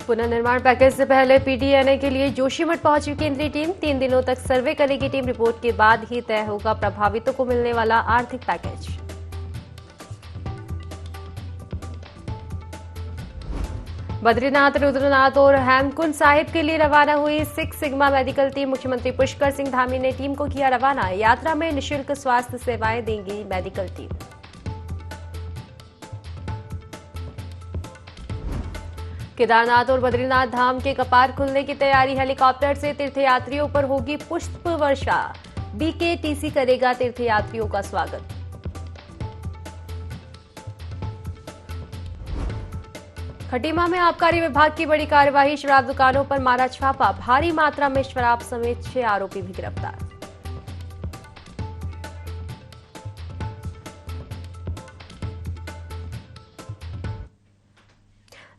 पुनर्निर्माण पैकेज से पहले पीटीएनए के लिए जोशीमठ पहुंची केंद्रीय टीम। 3 दिनों तक सर्वे करेगी टीम। रिपोर्ट के बाद ही तय होगा प्रभावितों को मिलने वाला आर्थिक पैकेज। बद्रीनाथ, रुद्रनाथ और हेमकुंड साहिब के लिए रवाना हुई सिक्स सिग्मा मेडिकल टीम। मुख्यमंत्री पुष्कर सिंह धामी ने टीम को किया रवाना। यात्रा में निःशुल्क स्वास्थ्य सेवाएं देंगी मेडिकल टीम। केदारनाथ और बद्रीनाथ धाम के कपाट खुलने की तैयारी। हेलीकॉप्टर से तीर्थयात्रियों पर होगी पुष्प वर्षा। बीकेटीसी करेगा तीर्थयात्रियों का स्वागत। खटीमा में आबकारी विभाग की बड़ी कार्यवाही। शराब दुकानों पर मारा छापा। भारी मात्रा में शराब समेत 6 आरोपी भी गिरफ्तार।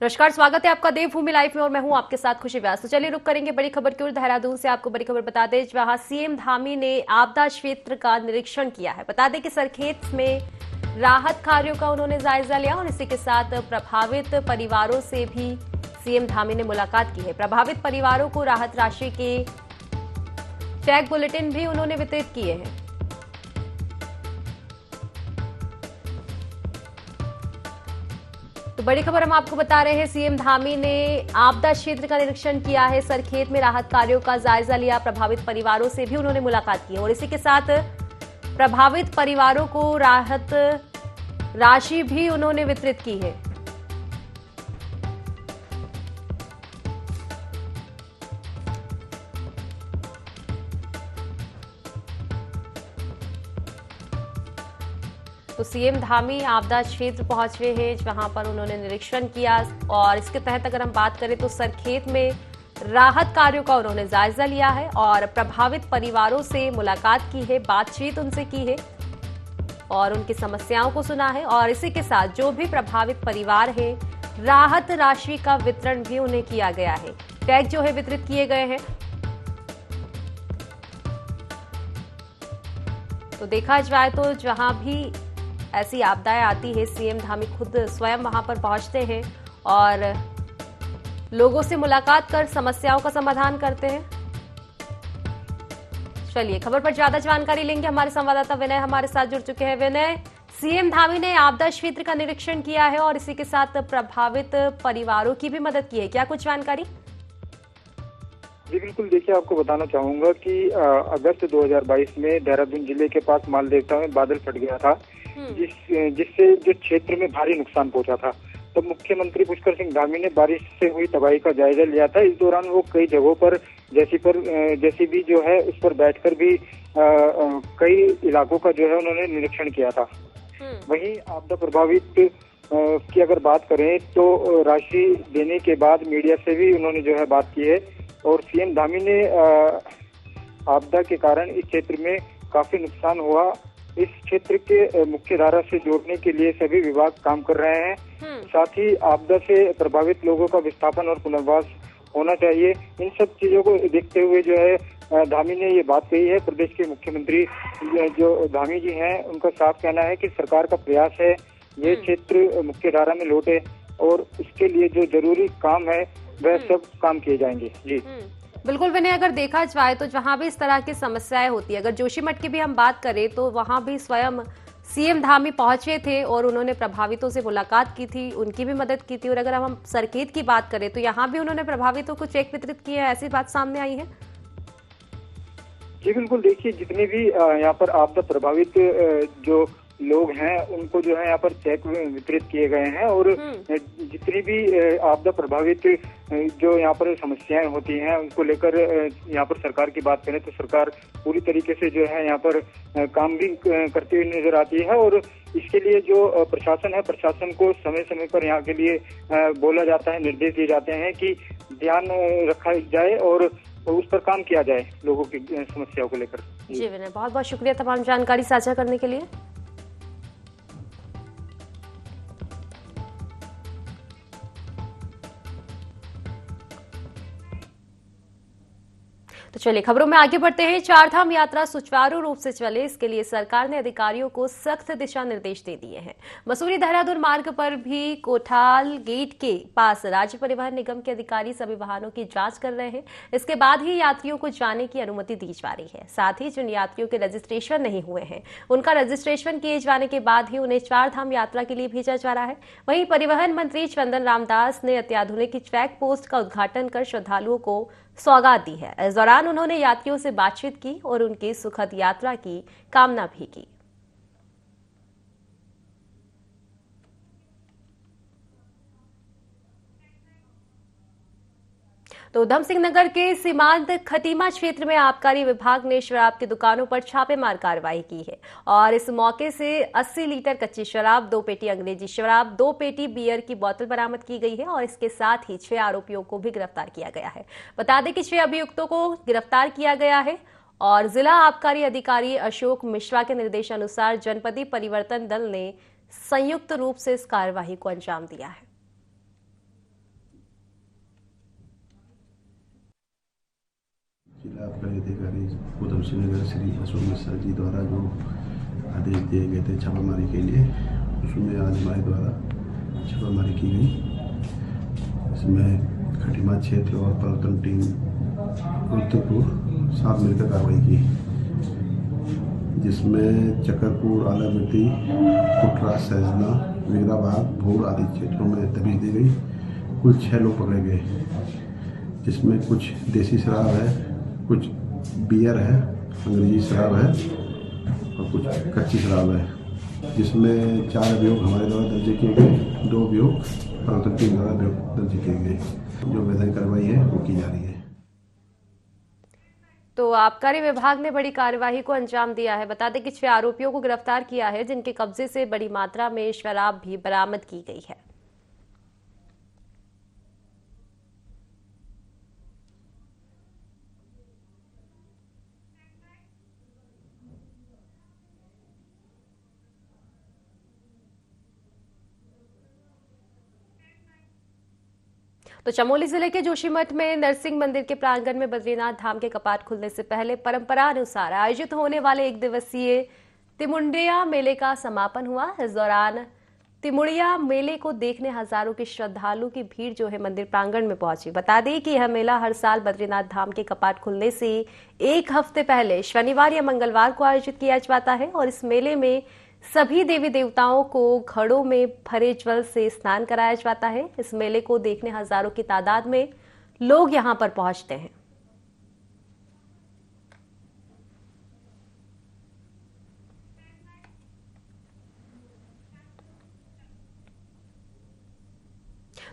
नमस्कार, स्वागत है आपका देवभूमि लाइव में और मैं हूं आपके साथ खुशी व्यास। तो चलिए रुक करेंगे बड़ी खबर की ओर। देहरादून से आपको बड़ी खबर बता दें, जहां सीएम धामी ने आपदा क्षेत्र का निरीक्षण किया है। बता दें कि सरखेत में राहत कार्यों का उन्होंने जायजा लिया और इसी के साथ प्रभावित परिवारों से भी सीएम धामी ने मुलाकात की है। प्रभावित परिवारों को राहत राशि के चेक बुलेटिन भी उन्होंने वितरित किए हैं। तो बड़ी खबर हम आपको बता रहे हैं, सीएम धामी ने आपदा क्षेत्र का निरीक्षण किया है। सरखेत में राहत कार्यों का जायजा लिया। प्रभावित परिवारों से भी उन्होंने मुलाकात की और इसी के साथ प्रभावित परिवारों को राहत राशि भी उन्होंने वितरित की है। तो सीएम धामी आपदा क्षेत्र पहुंचे हैं, जहां पर उन्होंने निरीक्षण किया और इसके तहत अगर हम बात करें तो सरखेत में राहत कार्यों का उन्होंने जायजा लिया है और प्रभावित परिवारों से मुलाकात की है, बातचीत उनसे की है और उनकी समस्याओं को सुना है और इसी के साथ जो भी प्रभावित परिवार है, राहत राशि का वितरण भी उन्हें किया गया है। टैग जो है वितरित किए गए हैं। तो देखा जाए तो जहां भी ऐसी आपदाएं आती है, सीएम धामी खुद स्वयं वहां पर पहुंचते हैं और लोगों से मुलाकात कर समस्याओं का समाधान करते हैं। चलिए खबर पर ज्यादा जानकारी लेंगे। हमारे संवाददाता विनय हमारे साथ जुड़ चुके हैं। विनय, सीएम धामी ने आपदा क्षेत्र का निरीक्षण किया है और इसी के साथ प्रभावित परिवारों की भी मदद की है, क्या कुछ जानकारी? जी बिल्कुल, देखिए आपको बताना चाहूंगा कि अगस्त 2022 में देहरादून जिले के पास मालदेवता में बादल फट गया था, जिससे जो क्षेत्र में भारी नुकसान पहुंचा था। तो मुख्यमंत्री पुष्कर सिंह धामी ने बारिश से हुई तबाही का जायजा लिया था। इस दौरान वो कई जगहों पर जेसीबी जो है उस पर बैठकर भी कई इलाकों का जो है उन्होंने निरीक्षण किया था। वहीं आपदा प्रभावित की अगर बात करें तो राशि देने के बाद मीडिया से भी उन्होंने जो है बात की है और सीएम धामी ने आपदा के कारण इस क्षेत्र में काफी नुकसान हुआ, इस क्षेत्र के मुख्य धारा से जोड़ने के लिए सभी विभाग काम कर रहे हैं। साथ ही आपदा से प्रभावित लोगों का विस्थापन और पुनर्वास होना चाहिए। इन सब चीजों को देखते हुए जो है धामी ने ये बात कही है। प्रदेश के मुख्यमंत्री जो धामी जी हैं, उनका साफ कहना है कि सरकार का प्रयास है ये क्षेत्र मुख्य धारा में लौटे और इसके लिए जो जरूरी काम है वह सब काम किए जाएंगे। जी बिल्कुल विनय, अगर देखा जाए तो जहां भी इस तरह की समस्याएं होती है, अगर जोशीमठ की भी हम बात करें तो वहां भी स्वयं सीएम धामी पहुंचे थे और उन्होंने प्रभावितों से मुलाकात की थी, उनकी भी मदद की थी। और अगर हम सरखेत की बात करें तो यहाँ भी उन्होंने प्रभावितों को चेक वितरित किए हैं, ऐसी बात सामने आई है। जी बिल्कुल, देखिए जितने भी यहाँ पर आपदा प्रभावित जो लोग हैं उनको जो है यहाँ पर चेक वितरित किए गए हैं और जितनी भी आपदा प्रभावित जो यहाँ पर समस्याएं होती हैं उनको लेकर यहाँ पर सरकार की बात करें तो सरकार पूरी तरीके से जो है यहाँ पर काम भी करती हुई नजर आती है और इसके लिए जो प्रशासन है, प्रशासन को समय समय पर यहाँ के लिए बोला जाता है, निर्देश दिए जाते हैं कि ध्यान रखा जाए और उस पर काम किया जाए लोगों की समस्याओं को लेकर। जी विनय, बहुत बहुत शुक्रिया तमाम जानकारी साझा करने के लिए। तो चलिए खबरों में आगे बढ़ते हैं। चारधाम यात्रा सुचारू रूप से चले, इसके लिए सरकार ने अधिकारियों को सख्त दिशा निर्देश दे दिए हैं। मसूरी देहरादून मार्ग पर भी कोठाल गेट के पास राज्य परिवहन निगम के अधिकारी सभी वाहनों की जांच कर रहे हैं। इसके बाद ही यात्रियों को जाने की अनुमति दी जा रही है। साथ ही जिन यात्रियों के रजिस्ट्रेशन नहीं हुए हैं उनका रजिस्ट्रेशन किए जाने के बाद ही उन्हें चारधाम यात्रा के लिए भेजा जा रहा है। वहीं परिवहन मंत्री चंदन रामदास ने अत्याधुनिक चेक पोस्ट का उद्घाटन कर श्रद्धालुओं को सौगात दी है। इस दौरान उन्होंने यात्रियों से बातचीत की और उनकी सुखद यात्रा की कामना भी की। तो उधम सिंह नगर के सीमांत खटीमा क्षेत्र में आबकारी विभाग ने शराब की दुकानों पर छापेमार कार्रवाई की है और इस मौके से 80 लीटर कच्ची शराब, 2 पेटी अंग्रेजी शराब, 2 पेटी बियर की बोतल बरामद की गई है और इसके साथ ही 6 आरोपियों को भी गिरफ्तार किया गया है। बता दें कि 6 अभियुक्तों को गिरफ्तार किया गया है और जिला आबकारी अधिकारी अशोक मिश्रा के निर्देशानुसार जनपदीय परिवर्तन दल ने संयुक्त रूप से इस कार्यवाही को अंजाम दिया है। जिला आबकारी अधिकारी उधम सिंह नगर श्री अशोक मिश्रा जी द्वारा जो आदेश दिए गए थे छापामारी के लिए, उसमें आज हमारे द्वारा छापामारी की गई। इसमें खटीमा क्षेत्र और पलटन टीम रुद्रपुर साथ मिलकर कार्रवाई की, जिसमें चकरपुर, आलामिट्टी, कुटरा, सहजना, विगराबाद, भोर आदि क्षेत्रों में तबीज दी गई। कुल 6 लोग पकड़े गए, जिसमें कुछ देसी शराब है, कुछ बियर है, अंग्रेजी शराब है और कुछ कच्ची शराब है, जिसमें 4 अभियोग हमारे द्वारा दर्ज किए गए, 2 अभियोग पलटन टीम द्वारा दर्ज किए गए। जो वैधानिक कार्रवाई है वो की जा रही है। तो आबकारी विभाग ने बड़ी कार्यवाही को अंजाम दिया है। बता दें कि 6 आरोपियों को गिरफ्तार किया है, जिनके कब्जे से बड़ी मात्रा में शराब भी बरामद की गई है। तो चमोली जिले के जोशीमठ में नरसिंह मंदिर के प्रांगण में बद्रीनाथ धाम के कपाट खुलने से पहले परंपरा अनुसार आयोजित होने वाले 1 दिवसीय तिमुंडिया मेले का समापन हुआ। इस दौरान तिमुड़िया मेले को देखने हजारों के श्रद्धालु की भीड़ जो है मंदिर प्रांगण में पहुंची। बता दें कि यह मेला हर साल बद्रीनाथ धाम के कपाट खुलने से 1 हफ्ते पहले शनिवार या मंगलवार को आयोजित किया जाता है और इस मेले में सभी देवी देवताओं को घड़ों में भरे जल से स्नान कराया जाता है। इस मेले को देखने हजारों की तादाद में लोग यहां पर पहुंचते हैं।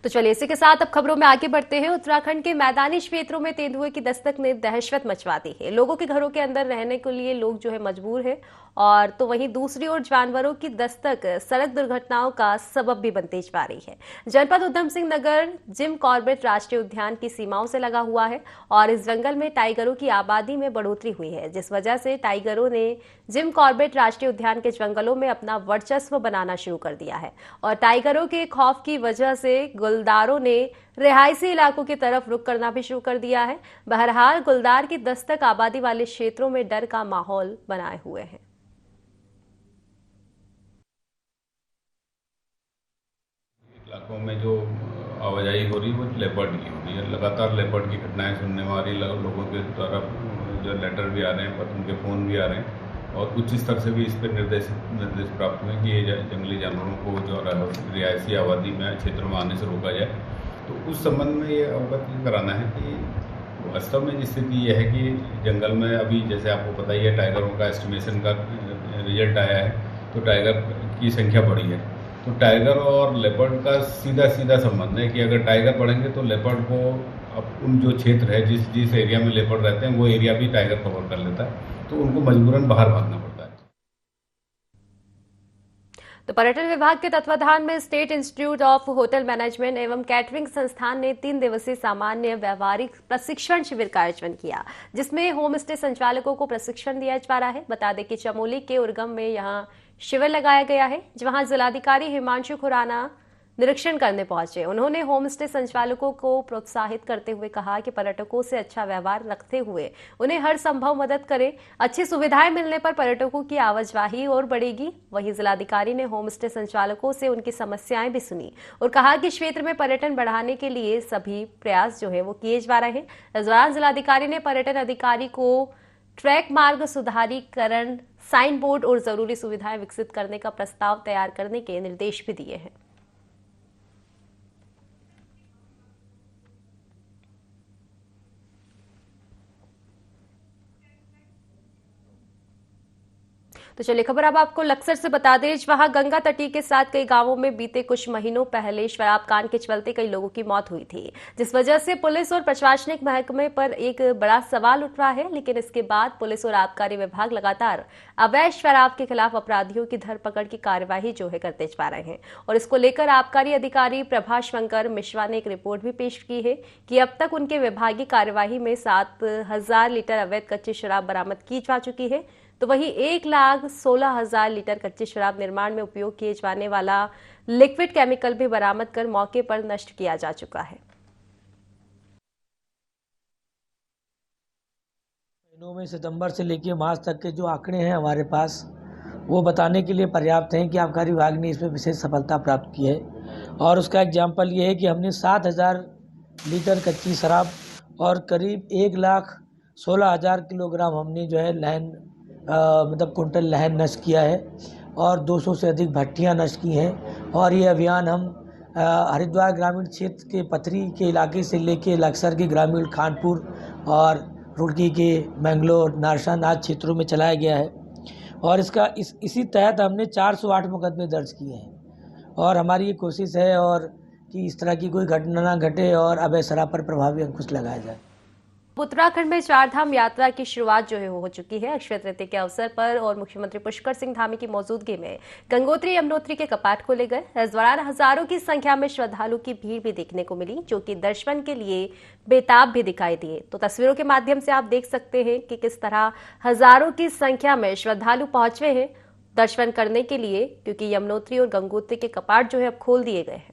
तो चलिए इसी के साथ अब खबरों में आगे बढ़ते हैं। उत्तराखंड के मैदानी क्षेत्रों में तेंदुए की दस्तक ने दहशत मचवा दी है। लोगों के घरों के अंदर रहने के लिए लोग जो है मजबूर है और तो वहीं दूसरी ओर जानवरों की दस्तक सड़क दुर्घटनाओं का सबब भी बनती जा रही है। जनपद उधम सिंह नगर जिम कॉर्बेट राष्ट्रीय उद्यान की सीमाओं से लगा हुआ है और इस जंगल में टाइगरों की आबादी में बढ़ोतरी हुई है, जिस वजह से टाइगरों ने जिम कॉर्बेट राष्ट्रीय उद्यान के जंगलों में अपना वर्चस्व बनाना शुरू कर दिया है और टाइगरों के खौफ की वजह से गुलदारों ने रिहायशी इलाकों की तरफ रुख करना भी शुरू कर दिया है। बहरहाल गुलदार की दस्तक आबादी वाले क्षेत्रों में डर का माहौल बनाए हुए है। इलाकों में जो आवाजाही हो रही है वो लेपर्ड की हो रही है। लगातार लेपर्ड की घटनाएं सुनने में आ रही, लोगों के द्वारा जो लेटर भी आ रहे हैं, उनके फ़ोन भी आ रहे हैं और उच्च स्तर से भी इस पर निर्देश प्राप्त हुए कि ये जंगली जानवरों को जो रिहायशी आबादी में क्षेत्रों में आने से रोका जाए। तो उस संबंध में ये अवगत कराना है कि वास्तव में स्थिति ये है कि जंगल में अभी जैसे आपको पता ही है टाइगरों का एस्टिमेशन का रिजल्ट आया है, तो टाइगर की संख्या बढ़ी है। तो टाइगर और लेपर्ड का सीधा संबंध है कि अगर टाइगर बढ़ेंगे तो लेपर्ड को अब उन जो क्षेत्र है जिस एरिया में लेपर्ड रहते हैं वो एरिया भी टाइगर कवर कर लेता है, तो उनको मजबूरन बाहर भागना पड़ता है। तो पर्यटन विभाग के तत्वाधान में state institute of hotel management एवं कैटरिंग संस्थान ने 3 दिवसीय सामान्य व्यवहारिक प्रशिक्षण शिविर का आयोजन किया, जिसमें होम स्टे संचालकों को प्रशिक्षण दिया जा रहा है। बता दें कि चमोली के उर्गम में यहां शिविर लगाया गया है, जहां जिलाधिकारी हिमांशु खुराना निरीक्षण करने पहुंचे। उन्होंने होम स्टे संचालकों को प्रोत्साहित करते हुए कहा कि पर्यटकों से अच्छा व्यवहार रखते हुए उन्हें हर संभव मदद करें। अच्छी सुविधाएं मिलने पर पर्यटकों की आवाजाही और बढ़ेगी। वहीं जिलाधिकारी ने होम स्टे संचालकों से उनकी समस्याएं भी सुनी और कहा कि क्षेत्र में पर्यटन बढ़ाने के लिए सभी प्रयास जो है वो किए जा रहे हैं। इस दौरान जिलाधिकारी ने पर्यटन अधिकारी को ट्रैक मार्ग सुधारीकरण, साइन बोर्ड और जरूरी सुविधाएं विकसित करने का प्रस्ताव तैयार करने के निर्देश भी दिए हैं। तो चलिए खबर अब आपको लक्सर से बता दें। वहां गंगा तटी के साथ कई गांवों में बीते कुछ महीनों पहले शराब कांड के चलते कई लोगों की मौत हुई थी, जिस वजह से पुलिस और प्रशासनिक महकमे पर एक बड़ा सवाल उठ रहा है। लेकिन इसके बाद पुलिस और आबकारी विभाग लगातार अवैध शराब के खिलाफ अपराधियों की धरपकड़ की कार्यवाही जो है करते जा रहे हैं। और इसको लेकर आबकारी अधिकारी प्रभाशंकर मिश्रा ने एक रिपोर्ट भी पेश की है कि अब तक उनके विभागीय कार्यवाही में 7,000 लीटर अवैध कच्ची शराब बरामद की जा चुकी है। तो वहीं 1,16,000 लीटर कच्ची शराब निर्माण में उपयोग किए जाने वाला लिक्विड केमिकल भी बरामद कर मौके पर नष्ट किया जा चुका है। महीनों में सितंबर से लेकर मार्च तक के जो आंकड़े हैं हमारे पास, वो बताने के लिए पर्याप्त हैं कि आबकारी विभाग ने इसमें विशेष सफलता प्राप्त की है। और उसका एग्जाम्पल ये है कि हमने 7,000 लीटर कच्ची शराब और करीब 1,16,000 किलोग्राम हमने जो है लहन कुंटल लहन नष्ट किया है और 200 से अधिक भट्टियां नष्ट की हैं। और ये अभियान हम हरिद्वार ग्रामीण क्षेत्र के पथरी के इलाके से लेके लक्सर के ग्रामीण खानपुर और रुड़की के मैंगलोर, नारसन आदि क्षेत्रों में चलाया गया है। और इसी तहत हमने 408 मुकदमे दर्ज किए हैं। और हमारी ये कोशिश है और कि इस तरह की कोई घटना ना घटे और अवैध शराब पर प्रभावी अंकुश लगाया जाए। उत्तराखंड में चारधाम यात्रा की शुरुआत जो है हो चुकी है। अक्षय तृतीया के अवसर पर और मुख्यमंत्री पुष्कर सिंह धामी की मौजूदगी में गंगोत्री यमुनोत्री के कपाट खोले गए। इस दौरान हजारों की संख्या में श्रद्धालु की भीड़ भी देखने को मिली, जो कि दर्शन के लिए बेताब भी दिखाई दिए। तो तस्वीरों के माध्यम से आप देख सकते हैं कि किस तरह हजारों की संख्या में श्रद्धालु पहुंचे हैं दर्शन करने के लिए, क्योंकि यमुनोत्री और गंगोत्री के कपाट जो है अब खोल दिए गए हैं।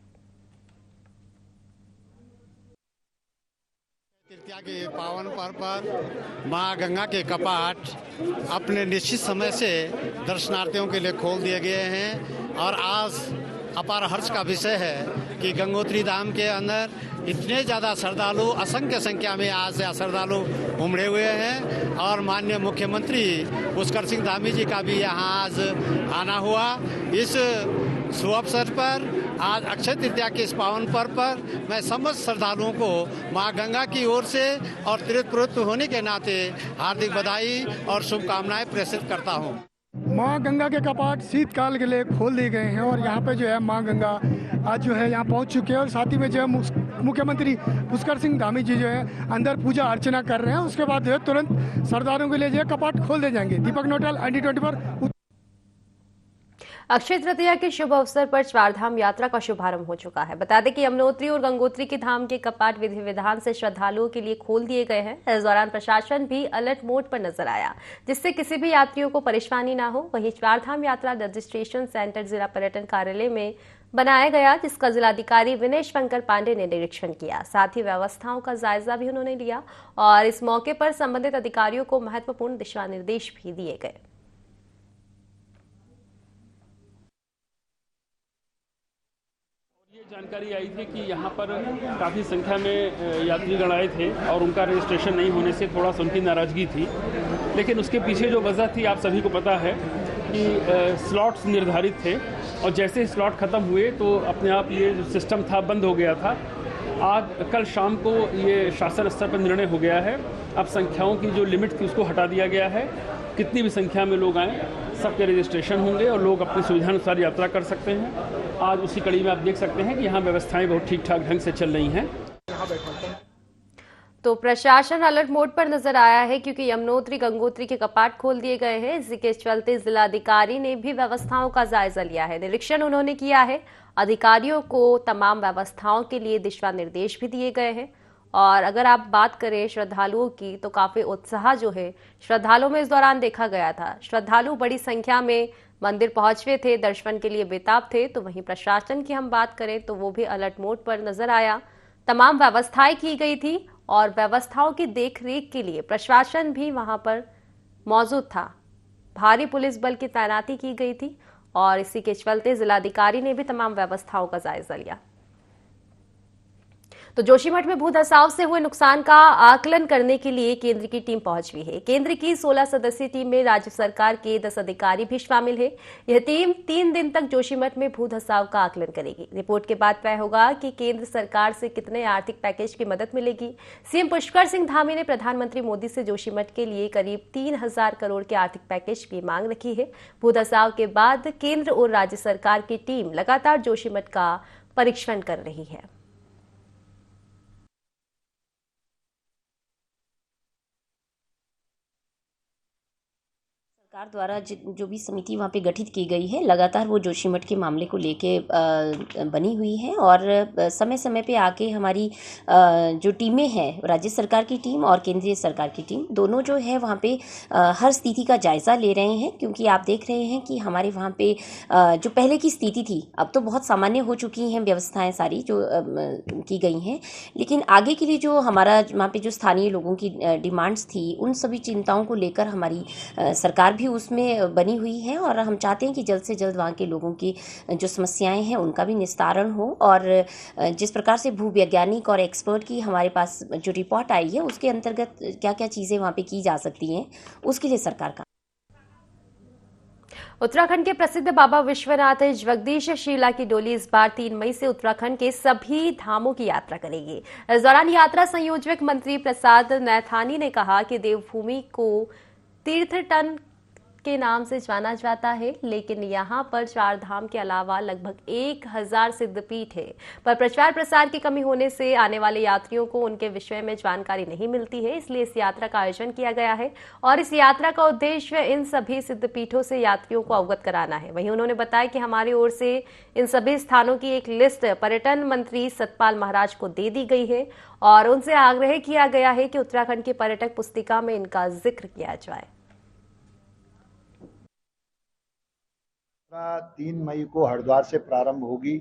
तृतीया के पावन पर्व पर मां गंगा के कपाट अपने निश्चित समय से दर्शनार्थियों के लिए खोल दिए गए हैं। और आज अपार हर्ष का विषय है कि गंगोत्री धाम के अंदर इतने ज़्यादा श्रद्धालु, असंख्य संख्या में आज श्रद्धालु उमड़े हुए हैं। और माननीय मुख्यमंत्री पुष्कर सिंह धामी जी का भी यहाँ आज आना हुआ। इस शुभ अवसर पर आज अक्षय तृतीया के इस पावन पर्व पर मैं समस्त श्रद्धालुओं को मां गंगा की ओर से और तीर्थ पुरुष होने के नाते हार्दिक बधाई और शुभकामनाएं प्रेषित करता हूं। मां गंगा के कपाट शीतकाल के लिए खोल दिए गए हैं और यहाँ पे जो है मां गंगा आज जो है यहाँ पहुँच चुके हैं। और साथ ही में जो है मुख्यमंत्री पुष्कर सिंह धामी जी जो है अंदर पूजा अर्चना कर रहे हैं। उसके बाद जो है तुरंत श्रद्धालुओं के लिए जो है कपाट खोल दिए जाएंगे। दीपक नोटल, ND24। अक्षय तृतीया के शुभ अवसर पर चारधाम यात्रा का शुभारंभ हो चुका है। बता दें कि यमुनोत्री और गंगोत्री के धाम के कपाट विधि विधान से श्रद्धालुओं के लिए खोल दिए गए हैं। इस दौरान प्रशासन भी अलर्ट मोड पर नजर आया, जिससे किसी भी यात्रियों को परेशानी ना हो। वहीं चारधाम यात्रा रजिस्ट्रेशन सेंटर जिला पर्यटन कार्यालय में बनाया गया, जिसका जिलाधिकारी विनय शंकर पांडे ने निरीक्षण किया। साथ ही व्यवस्थाओं का जायजा भी उन्होंने लिया और इस मौके पर संबंधित अधिकारियों को महत्वपूर्ण दिशा निर्देश भी दिए गए। जानकारी आई थी कि यहाँ पर काफ़ी संख्या में यात्रीगण आए थे और उनका रजिस्ट्रेशन नहीं होने से थोड़ा सा उनकी नाराज़गी थी। लेकिन उसके पीछे जो वजह थी आप सभी को पता है कि स्लॉट्स निर्धारित थे और जैसे स्लॉट ख़त्म हुए तो अपने आप ये जो सिस्टम था बंद हो गया था। कल शाम को ये शासन स्तर पर निर्णय हो गया है। अब संख्याओं की जो लिमिट थी उसको हटा दिया गया है। कितनी भी संख्या में लोग आएँ सबके रजिस्ट्रेशन होंगे और लोग अपनी सुविधानुसार यात्रा कर सकते हैं। आज उसी कड़ी में आप देख सकते हैं कि यहाँ व्यवस्थाएं बहुत ठीक ठाक ढंग से चल रही हैं। तो प्रशासन अलर्ट मोड पर नजर आया है, क्योंकि यमुनोत्री गंगोत्री के कपाट खोल दिए गए हैं। इसी के चलते जिलाधिकारी ने भी व्यवस्थाओं का जायजा लिया है, निरीक्षण उन्होंने किया है। अधिकारियों को तमाम व्यवस्थाओं के लिए दिशा निर्देश भी दिए गए हैं। और अगर आप बात करें श्रद्धालुओं की, तो काफी उत्साह जो है श्रद्धालुओं में इस दौरान देखा गया था। श्रद्धालु बड़ी संख्या में मंदिर पहुंचे थे, दर्शन के लिए बेताब थे। तो वहीं प्रशासन की हम बात करें तो वो भी अलर्ट मोड पर नजर आया। तमाम व्यवस्थाएं की गई थी और व्यवस्थाओं की देखरेख के लिए प्रशासन भी वहां पर मौजूद था। भारी पुलिस बल की तैनाती की गई थी और इसी के चलते जिलाधिकारी ने भी तमाम व्यवस्थाओं का जायजा लिया। तो जोशीमठ में भूधसाव से हुए नुकसान का आकलन करने के लिए केंद्र की टीम पहुंच गई है। केंद्र की 16 सदस्यीय टीम में राज्य सरकार के 10 अधिकारी भी शामिल है। यह टीम 3 दिन तक जोशीमठ में भूधसाव का आकलन करेगी। रिपोर्ट के बाद तय होगा कि केंद्र सरकार से कितने आर्थिक पैकेज की मदद मिलेगी। सीएम पुष्कर सिंह धामी ने प्रधानमंत्री मोदी से जोशीमठ के लिए करीब 3000 करोड़ के आर्थिक पैकेज की मांग रखी है। भूधसाव के बाद केंद्र और राज्य सरकार की टीम लगातार जोशीमठ का परीक्षण कर रही है। सरकार द्वारा जो भी समिति वहाँ पे गठित की गई है, लगातार वो जोशीमठ के मामले को लेके बनी हुई है और समय समय पे आके हमारी जो टीमें हैं, राज्य सरकार की टीम और केंद्रीय सरकार की टीम, दोनों जो है वहाँ पे हर स्थिति का जायज़ा ले रहे हैं। क्योंकि आप देख रहे हैं कि हमारे वहाँ पे जो पहले की स्थिति थी अब तो बहुत सामान्य हो चुकी हैं व्यवस्थाएँ सारी जो की गई हैं, लेकिन आगे के लिए जो हमारा वहाँ पे जो स्थानीय लोगों की डिमांड्स थी, उन सभी चिंताओं को लेकर हमारी सरकार भी उसमें बनी हुई है और हम चाहते हैं कि जल्द से जल्द वहाँ के लोगों की जो समस्याएं हैं उनका भी निस्तारण हो। और जिस प्रकार से भूवैज्ञानिक और एक्सपर्ट की हमारे पास जो रिपोर्ट आई है उसके अंतर्गत क्या क्या चीज़ें वहाँ पे की जा सकती हैं, उसके लिए सरकार का। उत्तराखंड के प्रसिद्ध बाबा विश्वनाथ जगदीश शीला की डोली इस बार 3 मई से उत्तराखंड के सभी धामों की यात्रा करेगी। इस दौरान यात्रा संयोजक मंत्री प्रसाद नैथानी ने कहा कि देवभूमि को तीर्थटन के नाम से जाना जाता है, लेकिन यहाँ पर 4 धाम के अलावा लगभग 1000 सिद्धपीठ है। पर प्रचार प्रसार की कमी होने से आने वाले यात्रियों को उनके विषय में जानकारी नहीं मिलती है, इसलिए इस यात्रा का आयोजन किया गया है और इस यात्रा का उद्देश्य इन सभी सिद्धपीठों से यात्रियों को अवगत कराना है। वहीं उन्होंने बताया कि हमारी ओर से इन सभी स्थानों की एक लिस्ट पर्यटन मंत्री सतपाल महाराज को दे दी गई है और उनसे आग्रह किया गया है कि उत्तराखंड की पर्यटक पुस्तिका में इनका जिक्र किया जाए। 3 मई को हरिद्वार से प्रारंभ होगी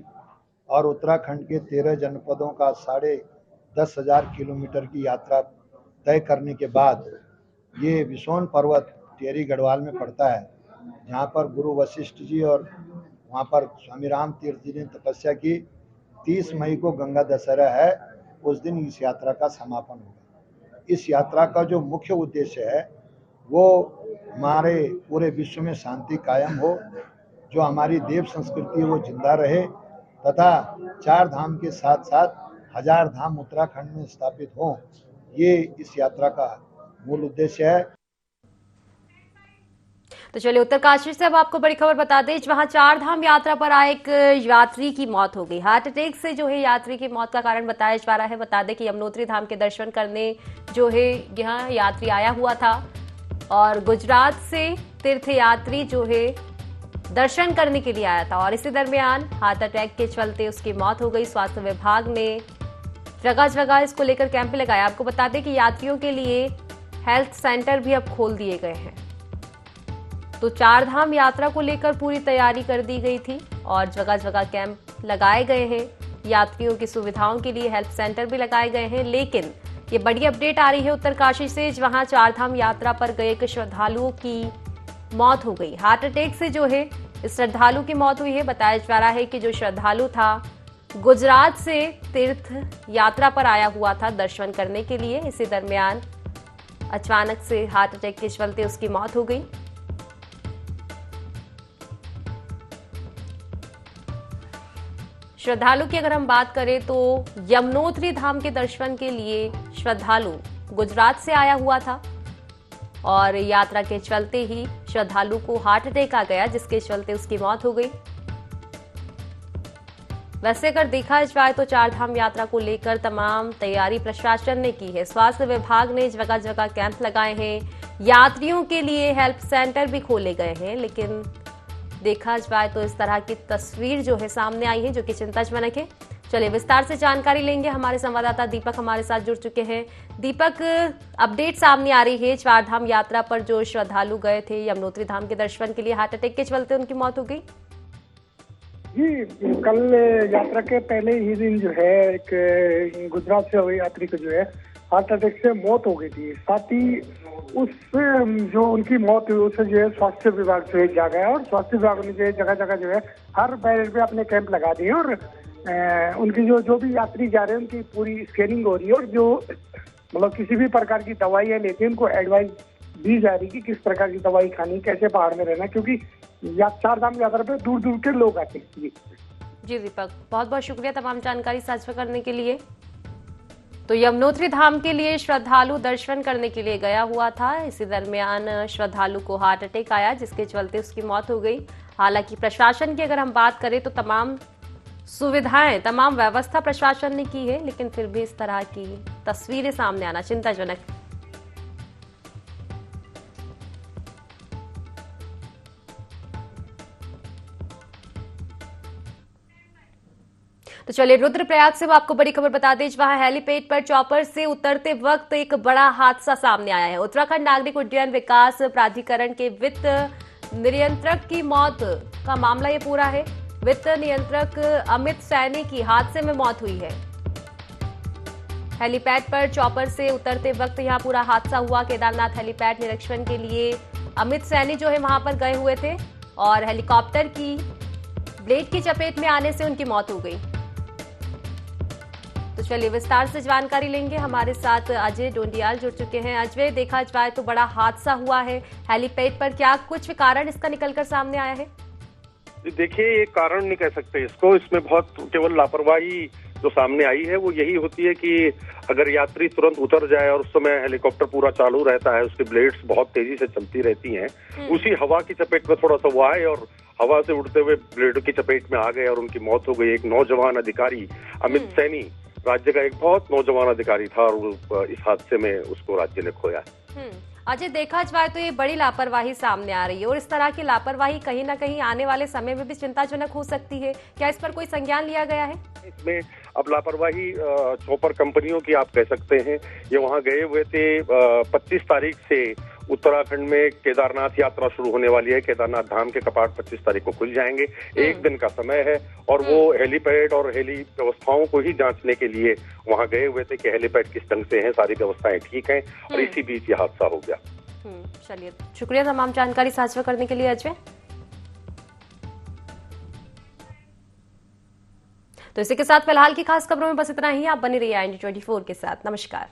और उत्तराखंड के 13 जनपदों का 10,500 किलोमीटर की यात्रा तय करने के बाद ये विसोन पर्वत टिहरी गढ़वाल में पड़ता है, जहाँ पर गुरु वशिष्ठ जी और वहाँ पर स्वामी राम तीर्थ जी ने तपस्या की। 30 मई को गंगा दशहरा है, उस दिन इस यात्रा का समापन होगा। इस यात्रा का जो मुख्य उद्देश्य है वो हमारे पूरे विश्व में शांति कायम हो, जो हमारी देव संस्कृति है वो जिंदा रहे तथा 4 धाम के साथ साथ 1000 धाम उत्तराखंड में स्थापित हों, ये इस यात्रा का मूल उद्देश्य है। तो चलिए उत्तरकाशी से अब आपको बड़ी खबर बता दें, वहां 4 धाम यात्रा पर आए एक यात्री की मौत हो गई। हार्ट अटैक से जो है यात्री की मौत का कारण बताया जा रहा है। बता दें कि यमुनोत्री धाम के दर्शन करने जो है यहाँ यात्री आया हुआ था और गुजरात से तीर्थ यात्री जो है दर्शन करने के लिए आया था और इसी दरमियान हार्ट अटैक के चलते उसकी मौत हो गई। स्वास्थ्य विभाग ने जगह जगह इसको लेकर कैंप लगाया। आपको बता दें कि यात्रियों के लिए हेल्थ सेंटर भी अब खोल दिए गए हैं। तो 4 धाम यात्रा को लेकर पूरी तैयारी कर दी गई थी और जगह जगह कैंप लगाए गए हैं। यात्रियों की सुविधाओं के लिए हेल्थ सेंटर भी लगाए गए हैं। लेकिन ये बड़ी अपडेट आ रही है उत्तरकाशी से, जहां 4 धाम यात्रा पर गए एक श्रद्धालुओं की मौत हो गई। हार्ट अटैक से जो है इस श्रद्धालु की मौत हुई है। बताया जा रहा है कि जो श्रद्धालु था गुजरात से तीर्थ यात्रा पर आया हुआ था दर्शन करने के लिए। इसी दरमियान अचानक से हार्ट अटैक के चलते उसकी मौत हो गई। श्रद्धालु की अगर हम बात करें तो यमुनोत्री धाम के दर्शन के लिए श्रद्धालु गुजरात से आया हुआ था और यात्रा के चलते ही श्रद्धालु को हार्ट अटैक आ गया, जिसके चलते उसकी मौत हो गई। वैसे अगर देखा जाए तो 4 धाम यात्रा को लेकर तमाम तैयारी प्रशासन ने की है। स्वास्थ्य विभाग ने जगह जगह कैंप लगाए हैं, यात्रियों के लिए हेल्प सेंटर भी खोले गए हैं। लेकिन देखा जाए तो इस तरह की तस्वीर जो है सामने आई है, जो कि चिंताजनक है। चलिए विस्तार से जानकारी लेंगे। हमारे संवाददाता दीपक हमारे साथ जुड़ चुके हैं। दीपक, अपडेट सामने आ रही है, चार धाम यात्रा पर जो श्रद्धालु गए थे यमुनोत्री धाम के दर्शन के लिए, हार्ट अटैक के चलते उनकी मौत हो गई। जी, कल यात्रा के पहले ही दिन जो है एक गुजरात से हुए यात्री को जो है हार्ट अटैक से मौत हो गई थी। साथ ही उस जो उनकी मौत हुई उससे जो है स्वास्थ्य विभाग से जागा है और स्वास्थ्य विभाग ने जो है जगह जगह जो है हर बैरियर पे अपने कैंप लगा दिए और उनकी जो भी यात्री जा रहे हैं उनकी पूरी स्कैनिंग हो रही है और जो मतलब किसी भी प्रकार की दवाइयाँ लेते हैं उनको एडवाइस दी जा रही है कि किस प्रकार की दवाई खानी, कैसे पहाड़ में रहना, क्योंकि चार धाम यात्रा पे दूर दूर के लोग आते हैं। जी दीपक, बहुत बहुत शुक्रिया तमाम जानकारी साझा करने के लिए। तो यमुनोत्री धाम के लिए श्रद्धालु दर्शन करने के लिए गया हुआ था। इसी दरमियान श्रद्धालु को हार्ट अटैक आया जिसके चलते उसकी मौत हो गई। हालांकि प्रशासन की अगर हम बात करें तो तमाम सुविधाएं, तमाम व्यवस्था प्रशासन ने की है, लेकिन फिर भी इस तरह की तस्वीरें सामने आना चिंताजनक। तो चलिए रुद्रप्रयाग से आपको बड़ी खबर बता दें, वहां हेलीपैड पर चॉपर से उतरते वक्त एक बड़ा हादसा सामने आया है। उत्तराखंड नागरिक उड्डयन विकास प्राधिकरण के वित्त नियंत्रक की मौत का मामला ये पूरा है। वित्त नियंत्रक अमित सैनी की हादसे में मौत हुई है। हेलीपैड पर चॉपर से उतरते वक्त यहां पूरा हादसा हुआ। केदारनाथ हेलीपैड निरीक्षण के लिए अमित सैनी जो है वहां पर गए हुए थे और हेलीकॉप्टर की ब्लेड की चपेट में आने से उनकी मौत हो गई। तो चलिए विस्तार से जानकारी लेंगे। हमारे साथ अजय डोंडियाल जुड़ चुके हैं। अजय, देखा जाए तो बड़ा हादसा हुआ है हेलीपैड पर, क्या कुछ कारण इसका निकलकर सामने आया है? देखिए, ये कारण नहीं कह सकते इसको, इसमें बहुत केवल लापरवाही जो सामने आई है वो यही होती है कि अगर यात्री तुरंत उतर जाए और उस समय हेलीकॉप्टर पूरा चालू रहता है, उसकी ब्लेड्स बहुत तेजी से चलती रहती हैं, उसी हवा की चपेट में थोड़ा सा वो आए और हवा से उड़ते हुए ब्लेड की चपेट में आ गए और उनकी मौत हो गई। एक नौजवान अधिकारी अमित सैनी राज्य का एक बहुत नौजवान अधिकारी था और इस हादसे में उसको राज्य ने खोया। अजय, देखा जाए तो ये बड़ी लापरवाही सामने आ रही है और इस तरह की लापरवाही कहीं ना कहीं आने वाले समय में भी चिंताजनक हो सकती है। क्या इस पर कोई संज्ञान लिया गया है? इसमें अब लापरवाही चौपर कंपनियों की आप कह सकते हैं। ये वहाँ गए हुए थे। 25 तारीख से उत्तराखंड में केदारनाथ यात्रा शुरू होने वाली है। केदारनाथ धाम के कपाट 25 तारीख को खुल जाएंगे। एक दिन का समय है और वो हेलीपैड और हेली व्यवस्थाओं को ही जांचने के लिए वहां गए हुए थे कि हेलीपैड किस ढंग से है, सारी व्यवस्थाएं ठीक हैं, और इसी बीच ये हादसा हो गया। चलिए, शुक्रिया तमाम जानकारी साझा करने के लिए अजय। तो इसी के साथ फिलहाल की खास खबरों में बस इतना ही। आप बने रहिए IND24 के साथ। नमस्कार।